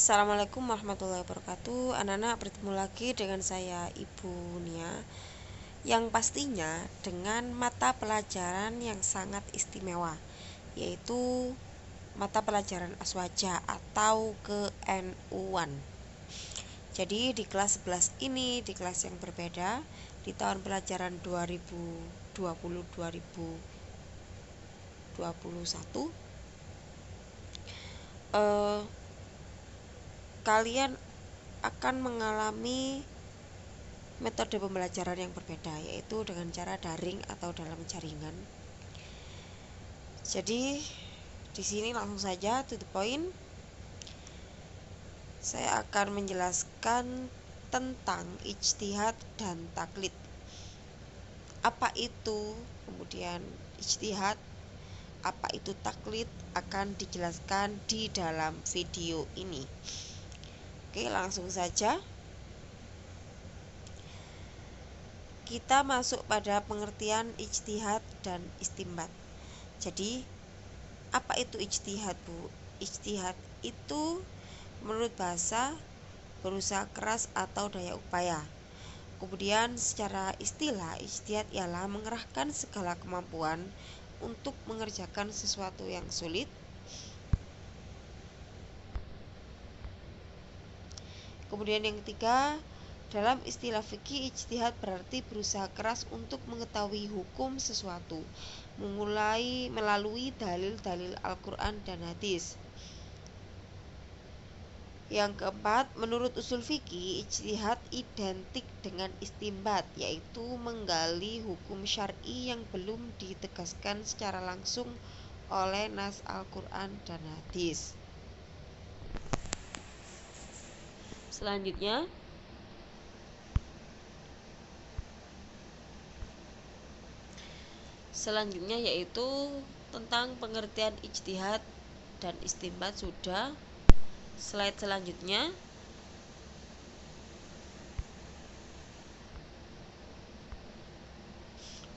Assalamualaikum warahmatullahi wabarakatuh. Anak-anak, bertemu lagi dengan saya Ibu Nia, yang pastinya dengan mata pelajaran yang sangat istimewa, yaitu mata pelajaran Aswaja atau KNU1. Jadi di kelas 11 ini, di kelas yang berbeda, di tahun pelajaran 2020-2021, kalian akan mengalami metode pembelajaran yang berbeda, yaitu dengan cara daring atau dalam jaringan. Jadi di sini langsung saja to the point. Saya akan menjelaskan tentang ijtihad dan taklid. Apa itu kemudian ijtihad, apa itu taklid, akan dijelaskan di dalam video ini. Oke, langsung saja kita masuk pada pengertian ijtihad dan istinbat. Jadi, apa itu ijtihad, Bu? Ijtihad itu menurut bahasa berusaha keras atau daya upaya. Kemudian secara istilah, ijtihad ialah mengerahkan segala kemampuan untuk mengerjakan sesuatu yang sulit. Kemudian yang ketiga, dalam istilah fikih, ijtihad berarti berusaha keras untuk mengetahui hukum sesuatu, melalui dalil-dalil Al-Quran dan hadis. Yang keempat, menurut usul fikih, ijtihad identik dengan istinbat, yaitu menggali hukum syar'i yang belum ditegaskan secara langsung oleh nas Al-Quran dan hadis. Selanjutnya yaitu tentang pengertian ijtihad dan istinbat sudah. Slide selanjutnya.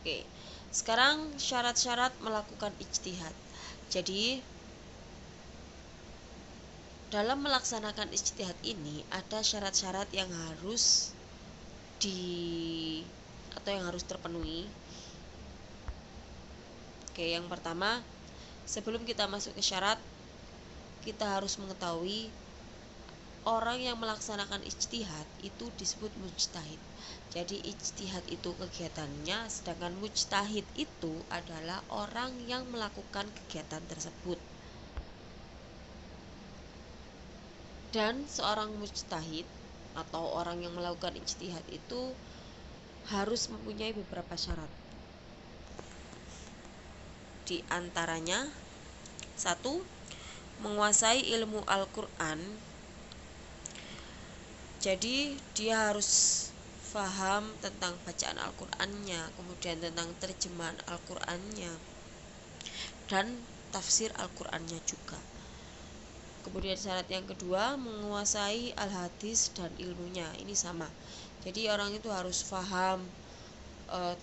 Oke, sekarang syarat-syarat melakukan ijtihad. Jadi dalam melaksanakan ijtihad ini ada syarat-syarat yang harus terpenuhi. Oke, yang pertama, sebelum kita masuk ke syarat, kita harus mengetahui orang yang melaksanakan ijtihad itu disebut mujtahid. Jadi ijtihad itu kegiatannya, sedangkan mujtahid itu adalah orang yang melakukan kegiatan tersebut. Dan seorang mujtahid atau orang yang melakukan ijtihad itu harus mempunyai beberapa syarat. Di antaranya, 1. Menguasai ilmu Al-Quran. Jadi dia harus faham tentang bacaan Al-Qurannya, kemudian tentang terjemahan Al-Qurannya, dan tafsir Al-Qurannya juga. Kemudian syarat yang kedua, menguasai al-hadis dan ilmunya. Ini sama. Jadi orang itu harus faham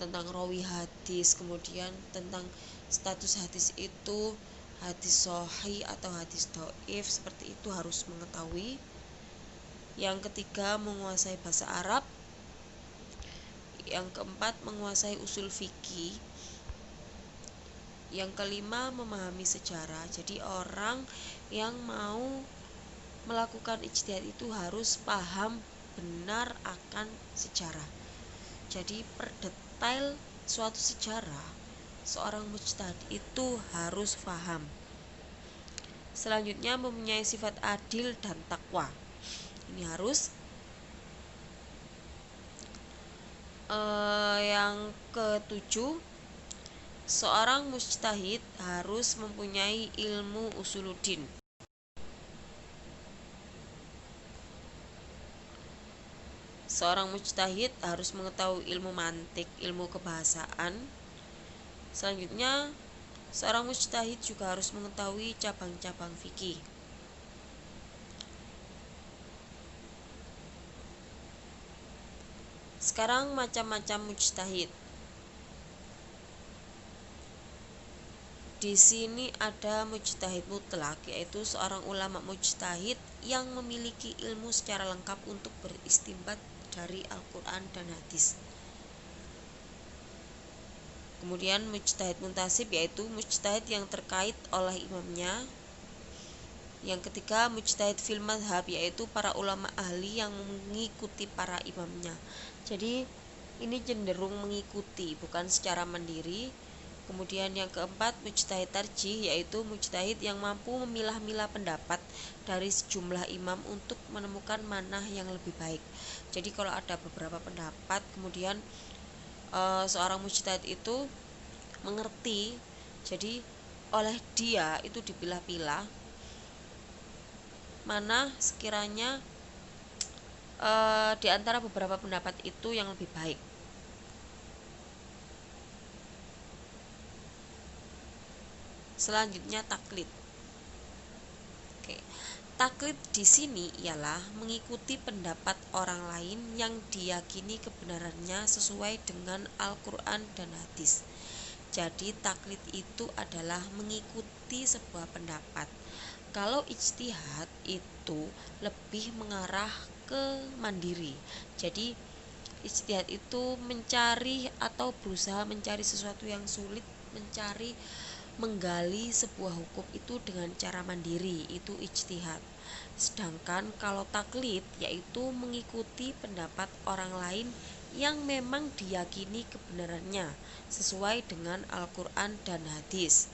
tentang rawi hadis, kemudian tentang status hadis itu hadis sahih atau hadis dhaif, seperti itu harus mengetahui. Yang ketiga, menguasai bahasa Arab. Yang keempat, menguasai usul fikih. Yang kelima, memahami sejarah. Jadi orang yang mau melakukan ijtihad itu harus paham benar akan sejarah. Jadi per detail suatu sejarah, seorang mujtahid itu harus paham. Selanjutnya, mempunyai sifat adil dan takwa. Ini harus. Yang ketujuh, seorang mujtahid harus mempunyai ilmu usuluddin. Seorang mujtahid harus mengetahui ilmu mantik, ilmu kebahasaan. Selanjutnya, seorang mujtahid juga harus mengetahui cabang-cabang fikih. Sekarang macam-macam mujtahid. Di sini ada mujtahid mutlak, yaitu seorang ulama mujtahid yang memiliki ilmu secara lengkap untuk beristinbat dari Al-Quran dan hadis. Kemudian mujtahid muntasib, yaitu mujtahid yang terkait oleh imamnya. Yang ketiga mujtahid fil madhab, yaitu para ulama ahli yang mengikuti para imamnya. Jadi ini cenderung mengikuti, bukan secara mandiri. Kemudian yang keempat mujtahid tarjih, yaitu mujtahid yang mampu memilah-milah pendapat dari sejumlah imam untuk menemukan mana yang lebih baik. Jadi kalau ada beberapa pendapat, kemudian seorang mujtahid itu mengerti, jadi oleh dia itu dipilah-pilah mana sekiranya di antara beberapa pendapat itu yang lebih baik. Selanjutnya taklid. Oke. Taklid di sini ialah mengikuti pendapat orang lain yang diyakini kebenarannya sesuai dengan Al-Quran dan hadis. Jadi taklid itu adalah mengikuti sebuah pendapat. Kalau ijtihad itu lebih mengarah ke mandiri. Jadi ijtihad itu mencari atau berusaha mencari sesuatu yang sulit, menggali sebuah hukum itu dengan cara mandiri, itu ijtihad. Sedangkan kalau taklid yaitu mengikuti pendapat orang lain yang memang diyakini kebenarannya sesuai dengan Al-Quran dan hadis.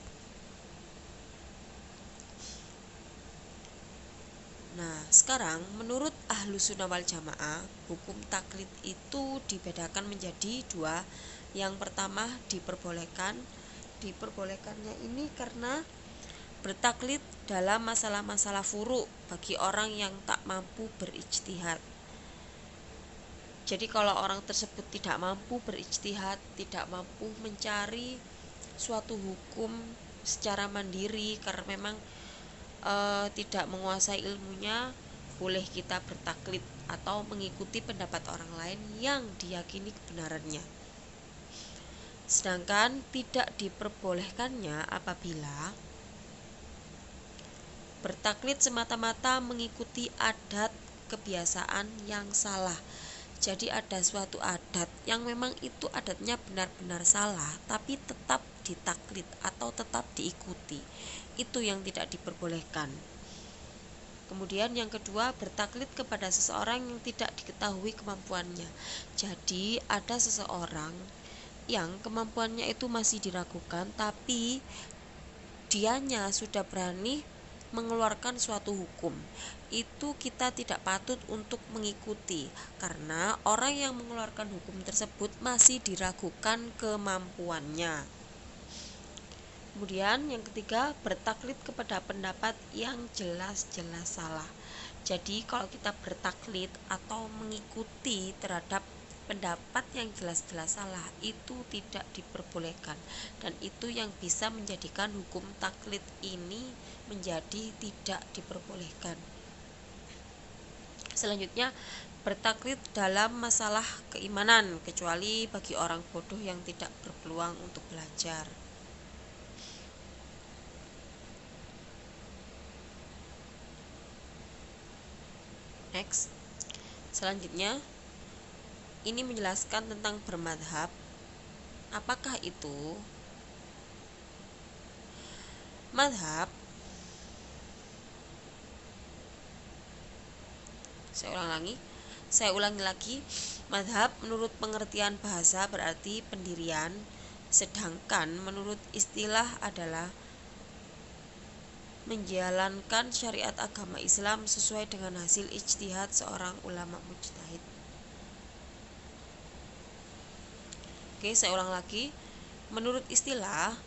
Nah, sekarang menurut Ahlus Sunnah wal Jamaah, hukum taklid itu dibedakan menjadi dua. Yang pertama diperbolehkannya ini karena bertaklid dalam masalah-masalah furu' bagi orang yang tak mampu berijtihad. Jadi kalau orang tersebut tidak mampu berijtihad, tidak mampu mencari suatu hukum secara mandiri karena memang tidak menguasai ilmunya, boleh kita bertaklid atau mengikuti pendapat orang lain yang diyakini kebenarannya. Sedangkan tidak diperbolehkannya apabila bertaklid semata-mata mengikuti adat kebiasaan yang salah. Jadi ada suatu adat yang memang itu adatnya benar-benar salah, tapi tetap ditaklid atau tetap diikuti. Itu yang tidak diperbolehkan. Kemudian yang kedua, bertaklid kepada seseorang yang tidak diketahui kemampuannya. Jadi ada seseorang yang kemampuannya itu masih diragukan, tapi dianya sudah berani mengeluarkan suatu hukum. Itu kita tidak patut untuk mengikuti, karena orang yang mengeluarkan hukum tersebut masih diragukan kemampuannya. Kemudian yang ketiga, bertaklid kepada pendapat yang jelas-jelas salah. Jadi kalau kita bertaklid atau mengikuti terhadap pendapat yang jelas-jelas salah, itu tidak diperbolehkan, dan itu yang bisa menjadikan hukum taklid ini menjadi tidak diperbolehkan. Selanjutnya, bertaklid dalam masalah keimanan, kecuali bagi orang bodoh yang tidak berpeluang untuk belajar. Next. Selanjutnya, ini menjelaskan tentang bermadhab. Apakah itu? Madhab, saya ulangi lagi. Madhab menurut pengertian bahasa berarti pendirian, sedangkan menurut istilah adalah menjalankan syariat agama Islam sesuai dengan hasil ijtihad seorang ulama mujtahid. Oke, saya ulang lagi. Menurut istilah,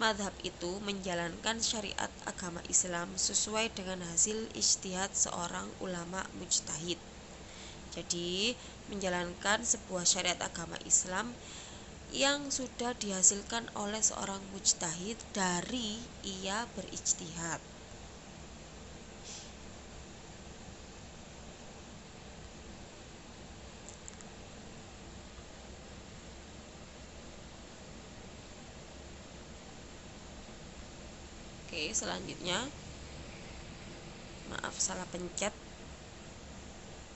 madhab itu menjalankan syariat agama Islam sesuai dengan hasil ijtihad seorang ulama mujtahid. Jadi, menjalankan sebuah syariat agama Islam yang sudah dihasilkan oleh seorang mujtahid dari ia berijtihad. Oke, selanjutnya, maaf salah pencet.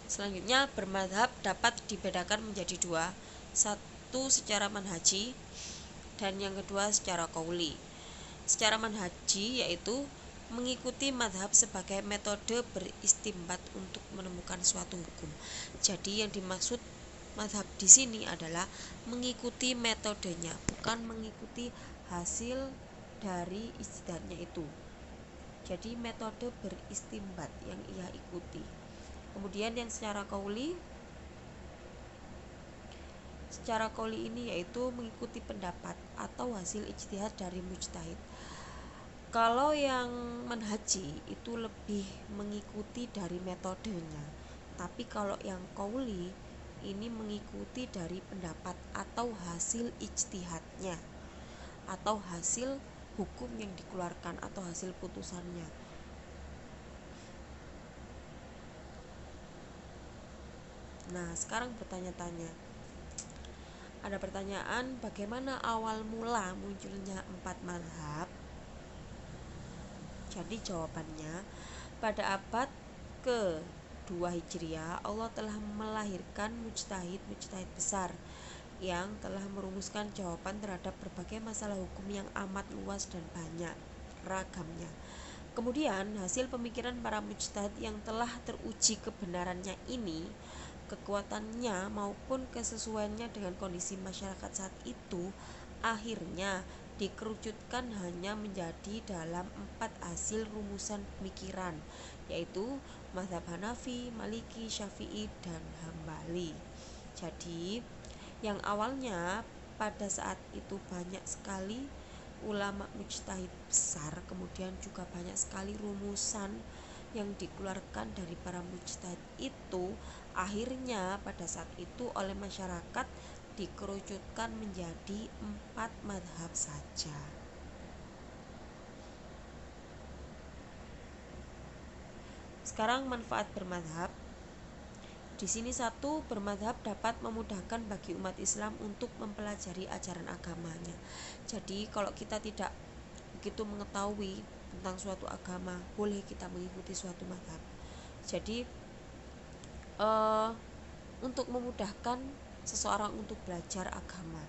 Selanjutnya, bermadhab dapat dibedakan menjadi dua, satu secara manhaji dan yang kedua secara qauli. Secara manhaji yaitu mengikuti madhab sebagai metode beristimbat untuk menemukan suatu hukum. Jadi yang dimaksud madhab di sini adalah mengikuti metodenya, bukan mengikuti hasil dari ijtihadnya itu. Jadi metode beristimbat yang ia ikuti. Kemudian yang secara qauli ini yaitu mengikuti pendapat atau hasil ijtihad dari mujtahid. Kalau yang manhaji itu lebih mengikuti dari metodenya, tapi kalau yang qauli ini mengikuti dari pendapat atau hasil ijtihadnya, atau hasil hukum yang dikeluarkan atau hasil putusannya. Nah, sekarang bertanya-tanya. Ada pertanyaan, bagaimana awal mula munculnya 4 mazhab? Jadi jawabannya, pada abad ke-2 Hijriah, Allah telah melahirkan mujtahid-mujtahid besar yang telah merumuskan jawaban terhadap berbagai masalah hukum yang amat luas dan banyak ragamnya. Kemudian hasil pemikiran para mujtahid yang telah teruji kebenarannya ini, kekuatannya maupun kesesuaiannya dengan kondisi masyarakat saat itu, akhirnya dikerucutkan hanya menjadi dalam 4 hasil rumusan pemikiran, yaitu mazhab Hanafi, Maliki, Syafi'i, dan Hambali. Jadi yang awalnya pada saat itu banyak sekali ulama mujtahid besar, kemudian juga banyak sekali rumusan yang dikeluarkan dari para mujtahid itu, akhirnya pada saat itu oleh masyarakat dikerucutkan menjadi 4 madhab saja. Sekarang manfaat bermadhab. Di sini satu, bermadhab dapat memudahkan bagi umat Islam untuk mempelajari ajaran agamanya. Jadi kalau kita tidak begitu mengetahui tentang suatu agama, boleh kita mengikuti suatu madhab. Jadi untuk memudahkan seseorang untuk belajar agama.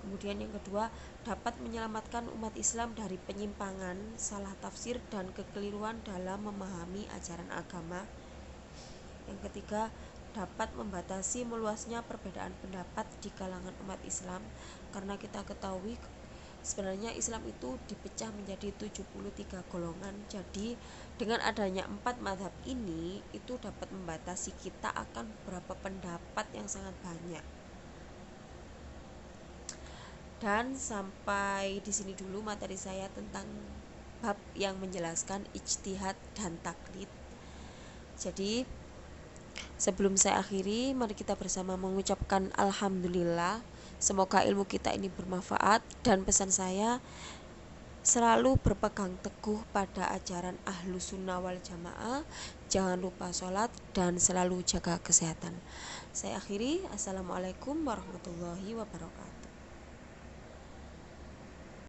Kemudian yang kedua, dapat menyelamatkan umat Islam dari penyimpangan, salah tafsir, dan kekeliruan dalam memahami ajaran agama. Yang ketiga, dapat membatasi meluasnya perbedaan pendapat di kalangan umat Islam, karena kita ketahui sebenarnya Islam itu dipecah menjadi 73 golongan. Jadi dengan adanya 4 mazhab ini, itu dapat membatasi kita akan beberapa pendapat yang sangat banyak. Dan sampai di sini dulu materi saya tentang bab yang menjelaskan ijtihad dan taklid. Jadi sebelum saya akhiri, mari kita bersama mengucapkan alhamdulillah. Semoga ilmu kita ini bermanfaat, dan pesan saya selalu berpegang teguh pada ajaran Ahlus Sunnah wal Jamaah, jangan lupa sholat dan selalu jaga kesehatan. Saya akhiri, assalamualaikum warahmatullahi wabarakatuh.